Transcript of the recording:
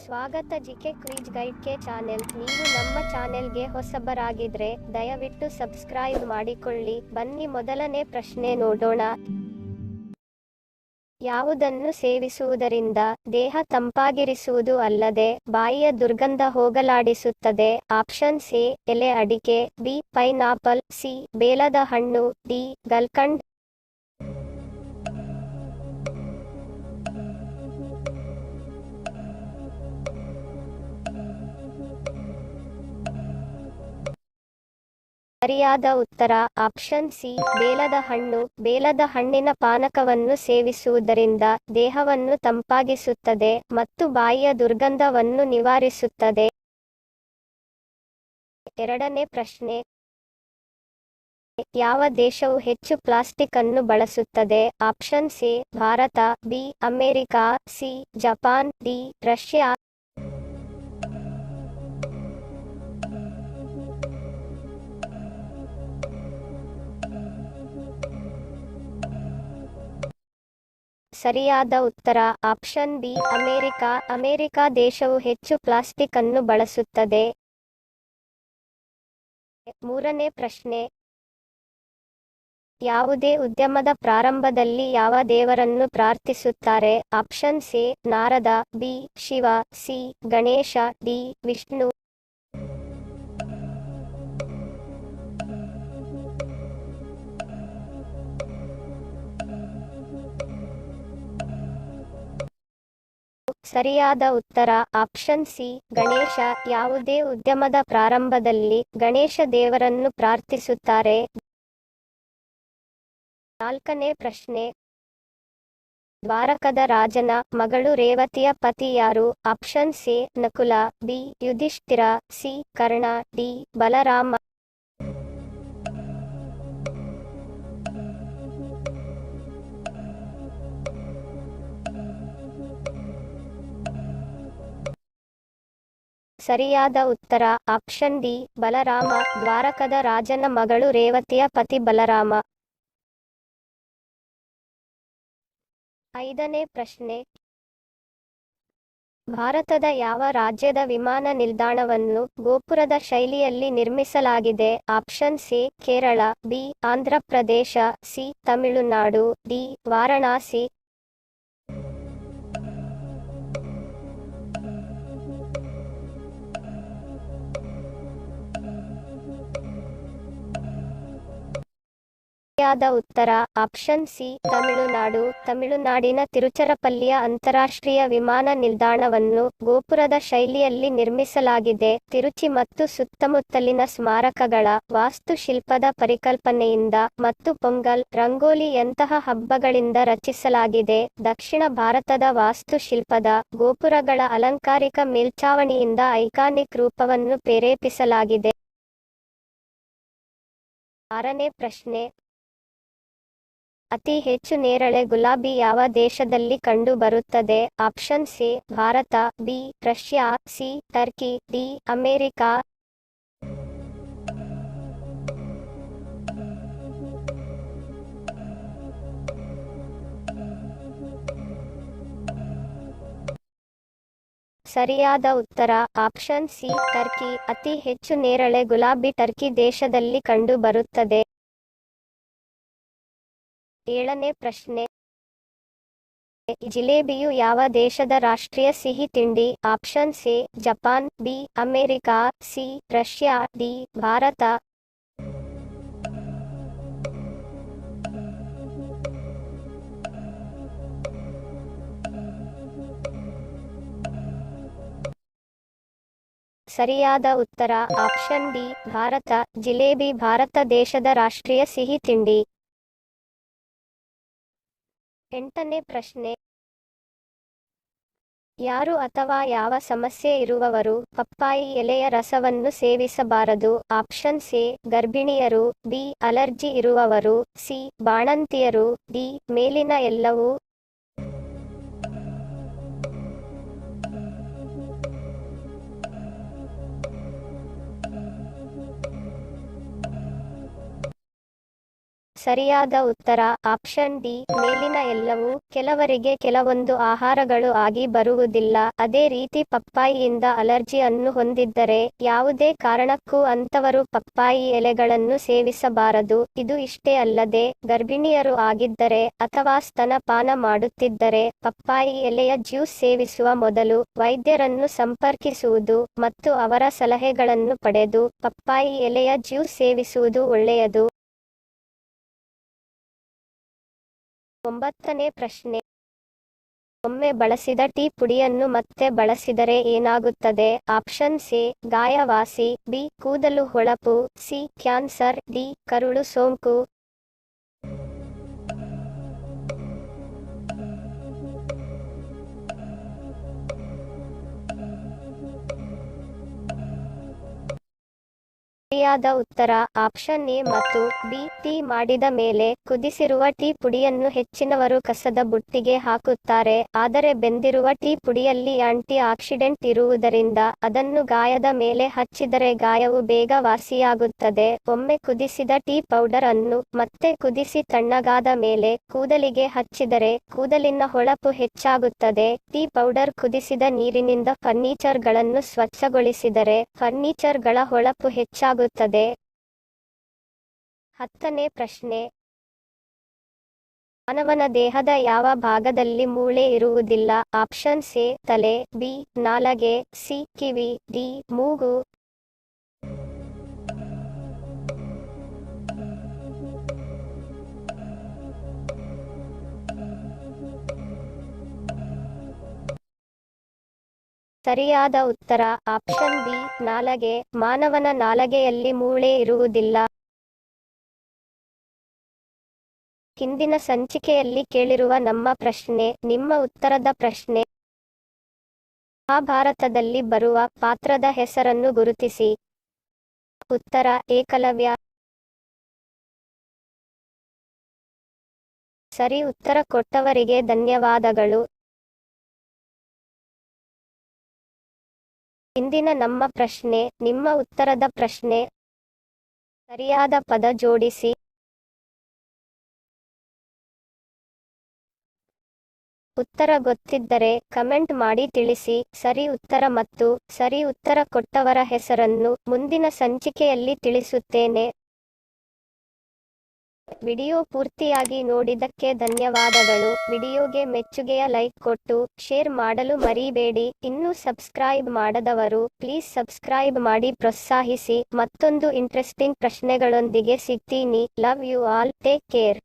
ಸ್ವಾಗತ GK quiz guide ಕೆ channel. ನೀವು ನಮ್ಮ ಚಾನೆಲ್ಗೆ ಹೊಸಬರಾಗಿದ್ರೆ ದಯವಿಟ್ಟು ಸಬ್ಸ್ಕ್ರೈಬ್ ಮಾಡಿಕೊಳ್ಳಿ. ಬನ್ನಿ ಮೊದಲನೇ ಪ್ರಶ್ನೆ ನೋಡೋಣ. ಯಾವುದನ್ನು ಸೇವಿಸುವುದರಿಂದ ದೇಹ ತಂಪಾಗಿರಿಸುವುದು ಅಲ್ಲದೆ ಬಾಯಿಯ ದುರ್ಗಂಧ ಹೋಗಲಾಡಿಸುತ್ತದೆ? ಆಪ್ಷನ್ ಎ ಎಲೆ ಅಡಿಕೆ, ಬಿ ಪೈನಾಪಲ್, ಸಿ ಬೇಲದ ಹಣ್ಣು, ಡಿ ಗಲ್ಕಂಡ್. ಸರಿಯಾದ ಉತ್ತರ ಆಪ್ಷನ್ ಸಿ ಬೇಲದ ಹಣ್ಣು. ಬೇಲದ ಹಣ್ಣಿನ ಪಾನಕವನ್ನು ಸೇವಿಸುವುದರಿಂದ ದೇಹವನ್ನು ತಂಪಾಗಿಸುತ್ತದೆ ಮತ್ತು ಬಾಯಿಯ ದುರ್ಗಂಧವನ್ನು ನಿವಾರಿಸುತ್ತದೆ. ಎರಡನೇ ಪ್ರಶ್ನೆ. ಯಾವ ದೇಶವು ಹೆಚ್ಚು ಪ್ಲಾಸ್ಟಿಕ್ ಅನ್ನು ಬಳಸುತ್ತದೆ? Option A Bharat, B America, C Japan, D Russia. ಸರಿಯಾದ ಉತ್ತರ ಆಪ್ಷನ್ ಬಿ ಅಮೆರಿಕ. ಅಮೆರಿಕ ದೇಶವು ಹೆಚ್ಚು ಪ್ಲಾಸ್ಟಿಕ್ ಅನ್ನು ಬಳಸುತ್ತದೆ. ಮೂರನೇ ಪ್ರಶ್ನೆ. ಯಾವುದೇ ಉದ್ಯಮದ ಪ್ರಾರಂಭದಲ್ಲಿ ಯಾವ ದೇವರನ್ನು ಪ್ರಾರ್ಥಿಸುತ್ತಾರೆ? Option A Narada, B Shiva, C Ganesha, D Vishnu. ಸರಿಯಾದ ಉತ್ತರ ಆಪ್ಷನ್ ಸಿ ಗಣೇಶ. ಯಾವುದೇ ಉದ್ಯಮದ ಪ್ರಾರಂಭದಲ್ಲಿ ಗಣೇಶ ದೇವರನ್ನು ಪ್ರಾರ್ಥಿಸುತ್ತಾರೆ. ನಾಲ್ಕನೇ ಪ್ರಶ್ನೆ. ದ್ವಾರಕದ ರಾಜನ ಮಗಳು ರೇವತಿಯ ಪತಿ ಯಾರು? Option A Nakula, B Yudhishthira, C Karna, D Balarama. ಸರಿಯಾದ ಉತ್ತರ ಆಪ್ಷನ್ ಡಿ ಬಲರಾಮ. ದ್ವಾರಕದ ರಾಜನ ಮಗಳು ರೇವತಿಯ ಪತಿ ಬಲರಾಮ. ಐದನೇ ಪ್ರಶ್ನೆ. ಭಾರತದ ಯಾವ ರಾಜ್ಯದ ವಿಮಾನ ನಿಲ್ದಾಣವನ್ನು ಗೋಪುರದ ಶೈಲಿಯಲ್ಲಿ ನಿರ್ಮಿಸಲಾಗಿದೆ? Option A Kerala, B Andhra Pradesh, C Tamil Nadu, D Varanasi. ಸರಿಯಾದ ಉತ್ತರ ಆಪ್ಷನ್ ಸಿ ತಮಿಳುನಾಡು. ತಮಿಳುನಾಡಿನ ತಿರುಚರಪಲ್ಲಿಯ ಅಂತಾರಾಷ್ಟ್ರೀಯ ವಿಮಾನ ನಿಲ್ದಾಣವನ್ನು ಗೋಪುರದ ಶೈಲಿಯಲ್ಲಿ ನಿರ್ಮಿಸಲಾಗಿದೆ. ತಿರುಚಿ ಮತ್ತು ಸುತ್ತಮುತ್ತಲಿನ ಸ್ಮಾರಕಗಳ ವಾಸ್ತುಶಿಲ್ಪದ ಪರಿಕಲ್ಪನೆಯಿಂದ ಮತ್ತು ಪೊಂಗಲ್, ರಂಗೋಲಿಯಂತಹ ಹಬ್ಬಗಳಿಂದ ರಚಿಸಲಾಗಿದೆ. ದಕ್ಷಿಣ ಭಾರತದ ವಾಸ್ತುಶಿಲ್ಪದ ಗೋಪುರಗಳ ಅಲಂಕಾರಿಕ ಮೇಲ್ಛಾವಣಿಯಿಂದ ಐಕಾನಿಕ್ ರೂಪವನ್ನು ಪ್ರೇರೇಪಿಸಲಾಗಿದೆ. ಆರನೇ ಪ್ರಶ್ನೆ. ಅತಿ ಹೆಚ್ಚು ನೇರಳೆ ಗುಲಾಬಿ ಯಾವ ದೇಶದಲ್ಲಿ ಕಂಡು ಬರುತ್ತದೆ? Option A Bharat, B Russia, C Turkey, D America. ಸರಿಯಾದ ಉತ್ತರ ಆಪ್ಷನ್ ಸಿ ಟರ್ಕಿ. ಅತಿ ಹೆಚ್ಚು ನೇರಳೆ ಗುಲಾಬಿ ಟರ್ಕಿ ದೇಶದಲ್ಲಿ ಕಂಡು ಬರುತ್ತದೆ. ಏಳನೇ ಪ್ರಶ್ನೆ. ಜಿಲೇಬಿಯು ಯಾವ ದೇಶದ ರಾಷ್ಟ್ರೀಯ ಸಿಹಿ ತಿಂಡಿ? Option A Japan, B America, C Russia, D Bharat. ಸರಿಯಾದ ಉತ್ತರ ಆಪ್ಷನ್ ಡಿ ಭಾರತ. ಜಿಲೇಬಿ ಭಾರತ ದೇಶದ ರಾಷ್ಟ್ರೀಯ ಸಿಹಿ ತಿಂಡಿ. ಎಂಟನೇ ಪ್ರಶ್ನೆ. ಯಾರು ಅಥವಾ ಯಾವ ಸಮಸ್ಯೆ ಇರುವವರು ಪಪ್ಪಾಯಿ ಎಲೆಯ ರಸವನ್ನು ಸೇವಿಸಬಾರದು? ಆಪ್ಷನ್ ಎ ಗರ್ಭಿಣಿಯರು, ಬಿ ಅಲರ್ಜಿ ಇರುವವರು, ಸಿ ಬಾಣಂತಿಯರು, ಡಿ ಮೇಲಿನ ಎಲ್ಲವೂ. ಸರಿಯಾದ ಉತ್ತರ ಆಪ್ಷನ್ ಡಿ ಮೇಲಿನ ಎಲ್ಲವೂ. ಕೆಲವರಿಗೆ ಕೆಲವೊಂದು ಆಹಾರಗಳು ಆಗಿ ಬರುವುದಿಲ್ಲ. ಅದೇ ರೀತಿ ಪಪ್ಪಾಯಿಯಿಂದ ಅಲರ್ಜಿ ಅನ್ನು ಹೊಂದಿದ್ದರೆ ಯಾವುದೇ ಕಾರಣಕ್ಕೂ ಅಂತವರು ಪಪ್ಪಾಯಿ ಎಲೆಗಳನ್ನು ಸೇವಿಸಬಾರದು. ಇದು ಇಷ್ಟೇ ಅಲ್ಲದೆ ಗರ್ಭಿಣಿಯರು ಆಗಿದ್ದರೆ ಅಥವಾ ಸ್ತನಪಾನ ಮಾಡುತ್ತಿದ್ದರೆ ಪಪ್ಪಾಯಿ ಎಲೆಯ ಜ್ಯೂಸ್ ಸೇವಿಸುವ ಮೊದಲು ವೈದ್ಯರನ್ನು ಸಂಪರ್ಕಿಸುವುದು ಮತ್ತು ಅವರ ಸಲಹೆಗಳನ್ನು ಪಡೆದು ಪಪ್ಪಾಯಿ ಎಲೆಯ ಜ್ಯೂಸ್ ಸೇವಿಸುವುದು ಒಳ್ಳೆಯದು. 9ನೇ ಪ್ರಶ್ನೆ. ಒಮ್ಮೆ ಬಳಸಿದ ಟೀ ಪುಡಿಯನ್ನು ಮತ್ತೆ ಬಳಸಿದರೆ ಏನಾಗುತ್ತದೆ? ಆಪ್ಷನ್ ಎ ಗಾಯವಾಸಿ, ಬಿ ಕೂದಲು ಹೊಳಪು, ಸಿ ಕ್ಯಾನ್ಸರ್, ಡಿ ಕರುಳು ಸೋಂಕು. ಸರಿಯಾದ ಉತ್ತರ ಆಪ್ಷನ್ ಎ ಮತ್ತು ಬಿ. ಟೀ ಮಾಡಿದ ಮೇಲೆ ಕುದಿಸಿರುವ ಟೀ ಪುಡಿಯನ್ನು ಹೆಚ್ಚಿನವರು ಕಸದ ಬುಟ್ಟಿಗೆ ಹಾಕುತ್ತಾರೆ. ಆದರೆ ಬೆಂದಿರುವ ಟೀ ಪುಡಿಯಲ್ಲಿ ಆಂಟಿ ಆಕ್ಸಿಡೆಂಟ್ ಇರುವುದರಿಂದ ಅದನ್ನು ಗಾಯದ ಮೇಲೆ ಹಚ್ಚಿದರೆ ಗಾಯವು ಬೇಗ ವಾಸಿಯಾಗುತ್ತದೆ. ಒಮ್ಮೆ ಕುದಿಸಿದ ಟೀ ಪೌಡರ್ ಅನ್ನು ಮತ್ತೆ ಕುದಿಸಿ ತಣ್ಣಗಾದ ಮೇಲೆ ಕೂದಲಿಗೆ ಹಚ್ಚಿದರೆ ಕೂದಲಿನ ಹೊಳಪು ಹೆಚ್ಚಾಗುತ್ತದೆ. ಟೀ ಪೌಡರ್ ಕುದಿಸಿದ ನೀರಿನಿಂದ ಫರ್ನಿಚರ್ಗಳನ್ನು ಸ್ವಚ್ಛಗೊಳಿಸಿದರೆ ಫರ್ನಿಚರ್ಗಳ ಹೊಳಪು ಹೆಚ್ಚಾಗುತ್ತದೆ. 10ನೇ ಪ್ರಶ್ನೆ. ಮಾನವನ ದೇಹದ ಯಾವ ಭಾಗದಲ್ಲಿ ಮೂಳೆ ಇರುವುದಿಲ್ಲ? ಆಪ್ಷನ್ ಎ ತಲೆ, ಬಿ ನಾಲಗೆ, ಸಿ ಕಿವಿ, ಡಿ ಮೂಗು. ಸರಿಯಾದ ಉತ್ತರ ಆಪ್ಷನ್ ಬಿ ನಾಲಗೆ. ಮಾನವನ ನಾಲಗೆಯಲ್ಲಿ ಮೂಳೆ ಇರುವುದಿಲ್ಲ. ಹಿಂದಿನ ಸಂಚಿಕೆಯಲ್ಲಿ ಕೇಳಿರುವ ನಮ್ಮ ಪ್ರಶ್ನೆ ನಿಮ್ಮ ಉತ್ತರದ ಪ್ರಶ್ನೆ. ಮಹಾಭಾರತದಲ್ಲಿ ಬರುವ ಪಾತ್ರದ ಹೆಸರನ್ನು ಗುರುತಿಸಿ. ಉತ್ತರ ಏಕಲವ್ಯ. ಸರಿ ಉತ್ತರ ಕೊಟ್ಟವರಿಗೆ ಧನ್ಯವಾದಗಳು. ಇಂದಿನ ನಮ್ಮ ಪ್ರಶ್ನೆ ನಿಮ್ಮ ಉತ್ತರದ ಪ್ರಶ್ನೆ. ಸರಿಯಾದ ಪದ ಜೋಡಿಸಿ. ಉತ್ತರ ಗೊತ್ತಿದ್ದರೆ ಕಮೆಂಟ್ ಮಾಡಿ ತಿಳಿಸಿ. ಸರಿ ಉತ್ತರ ಮತ್ತು ಸರಿ ಉತ್ತರ ಕೊಟ್ಟವರ ಹೆಸರನ್ನು ಮುಂದಿನ ಸಂಚಿಕೆಯಲ್ಲಿ ತಿಳಿಸುತ್ತೇನೆ. ವಿಡಿಯೋ ಪೂರ್ತಿಯಾಗಿ ನೋಡಿದ್ದಕ್ಕೆ ಧನ್ಯವಾದಗಳು. ವಿಡಿಯೋಗೆ ಮೆಚ್ಚುಗೆಯ ಲೈಕ್ ಕೊಟ್ಟು ಶೇರ್ ಮಾಡಲು ಮರಿಬೇಡಿ. ಇನ್ನೂ ಸಬ್ಸ್ಕ್ರೈಬ್ ಮಾಡದವರು ಪ್ಲೀಸ್ ಸಬ್ಸ್ಕ್ರೈಬ್ ಮಾಡಿ ಪ್ರೋತ್ಸಾಹಿಸಿ. ಮತ್ತೊಂದು ಇಂಟ್ರೆಸ್ಟಿಂಗ್ ಪ್ರಶ್ನೆಗಳೊಂದಿಗೆ ಸಿಗ್ತೀನಿ. Love you all. Take care.